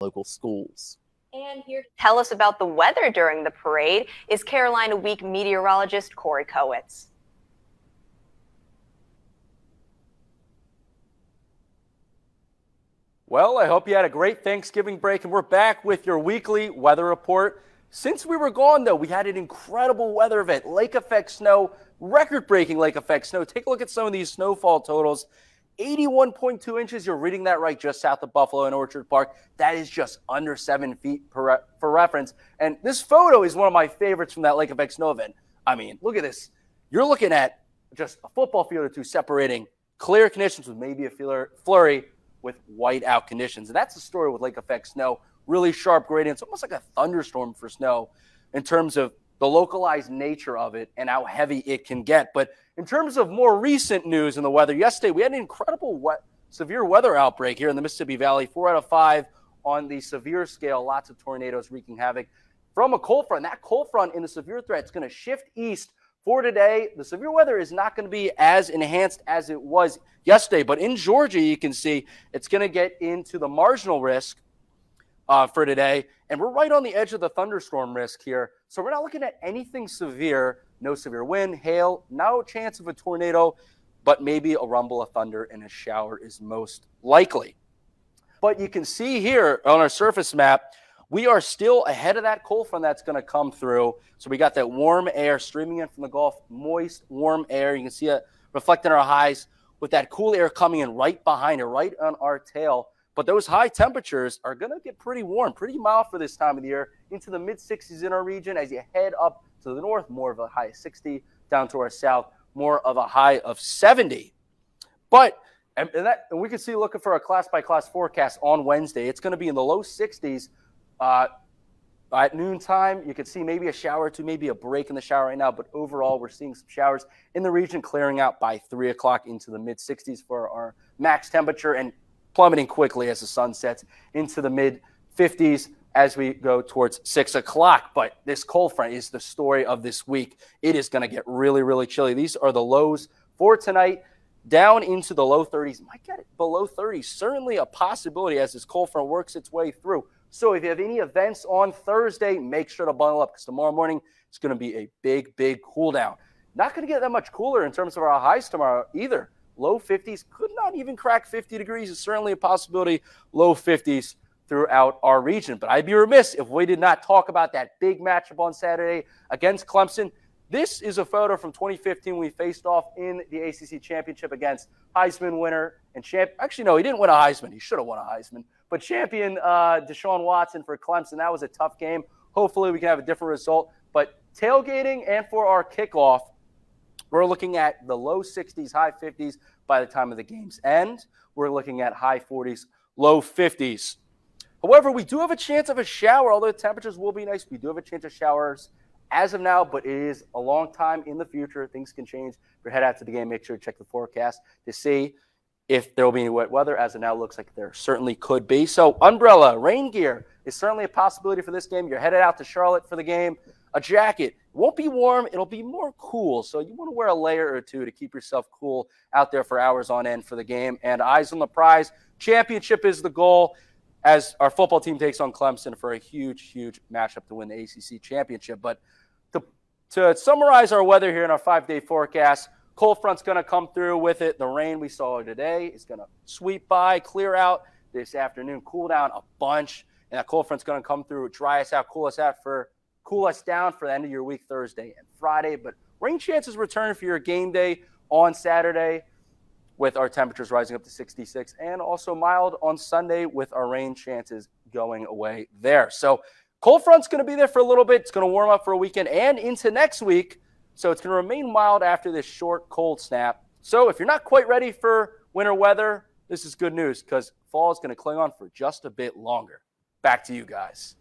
local schools. And here to tell us about the weather during the parade is Carolina Week meteorologist Corey Kowitz. Well, I hope you had a great Thanksgiving break, and we're back with your weekly weather report. Since we were gone, though, we had an incredible weather event, lake effect snow, record-breaking lake effect snow. Take a look at some of these snowfall totals. 81.2 inches, you're reading that right, just south of Buffalo and Orchard Park. That is just under 7 feet for reference. And this photo is one of my favorites from that lake effect snow event. I mean, look at this. You're looking at just a football field or two separating clear conditions with maybe a flurry with white-out conditions. And that's the story with lake effect snow. Really sharp gradients, almost like a thunderstorm for snow in terms of the localized nature of it and how heavy it can get. But in terms of more recent news in the weather, yesterday we had an incredible severe weather outbreak here in the Mississippi Valley, 4 out of 5 on the severe scale, lots of tornadoes wreaking havoc from a cold front. That cold front in the severe threat is going to shift east for today. The severe weather is not going to be as enhanced as it was yesterday, but in Georgia, you can see it's going to get into the marginal risk for today, and we're right on the edge of the thunderstorm risk here. So we're not looking at anything severe, no severe wind, hail, no chance of a tornado, but maybe a rumble of thunder and a shower is most likely. But you can see here on our surface map, we are still ahead of that cold front that's going to come through. So we got that warm air streaming in from the Gulf, moist, warm air. You can see it reflecting our highs with that cool air coming in right behind it, right on our tail. But those high temperatures are going to get pretty warm, pretty mild for this time of the year, into the mid-60s in our region. As you head up to the north, more of a high of 60, down to our south, more of a high of 70. But and we can see, looking for a class-by-class forecast on Wednesday, it's going to be in the low 60s at noontime. You could see maybe a shower or two, maybe a break in the shower right now. But overall, we're seeing some showers in the region clearing out by 3 o'clock into the mid-60s for our max temperature, and plummeting quickly as the sun sets into the mid-50s as we go towards 6 o'clock. But this cold front is the story of this week. It is going to get really, really chilly. These are the lows for tonight, down into the low 30s. Might get it below 30. Certainly a possibility as this cold front works its way through. So if you have any events on Thursday, make sure to bundle up, because tomorrow morning it's going to be a big, big cool down. Not going to get that much cooler in terms of our highs tomorrow either. Low 50s, could not even crack 50 degrees. It's certainly a possibility, low 50s throughout our region. But I'd be remiss if we did not talk about that big matchup on Saturday against Clemson. This is a photo from 2015. We faced off in the ACC Championship against Heisman winner and actually, no, he didn't win a Heisman. He should have won a Heisman. But champion Deshaun Watson for Clemson. That was a tough game. Hopefully we can have a different result. But tailgating and for our kickoff, we're looking at the low 60s, high 50s by the time of the game's end. We're looking at high 40s, low 50s. However, we do have a chance of a shower, although the temperatures will be nice. We do have a chance of showers as of now, but it is a long time in the future. Things can change. If you head out to the game, make sure to check the forecast to see if there will be any wet weather. As of now, it looks like there certainly could be. So umbrella, rain gear is certainly a possibility for this game. You're headed out to Charlotte for the game. A jacket. It won't be warm. It'll be more cool. So you want to wear a layer or two to keep yourself cool out there for hours on end for the game. And eyes on the prize. Championship is the goal as our football team takes on Clemson for a huge, huge matchup to win the ACC championship. But to summarize our weather here in our 5-day forecast, cold front's going to come through with it. The rain we saw today is going to sweep by, clear out this afternoon, cool down a bunch. And that cold front's going to come through, dry us out, cool us down for the end of your week, Thursday and Friday. But rain chances return for your game day on Saturday, with our temperatures rising up to 66, and also mild on Sunday with our rain chances going away there. So cold front's going to be there for a little bit. It's going to warm up for a weekend and into next week. So it's going to remain mild after this short cold snap. So if you're not quite ready for winter weather, this is good news, because fall is going to cling on for just a bit longer. Back to you guys.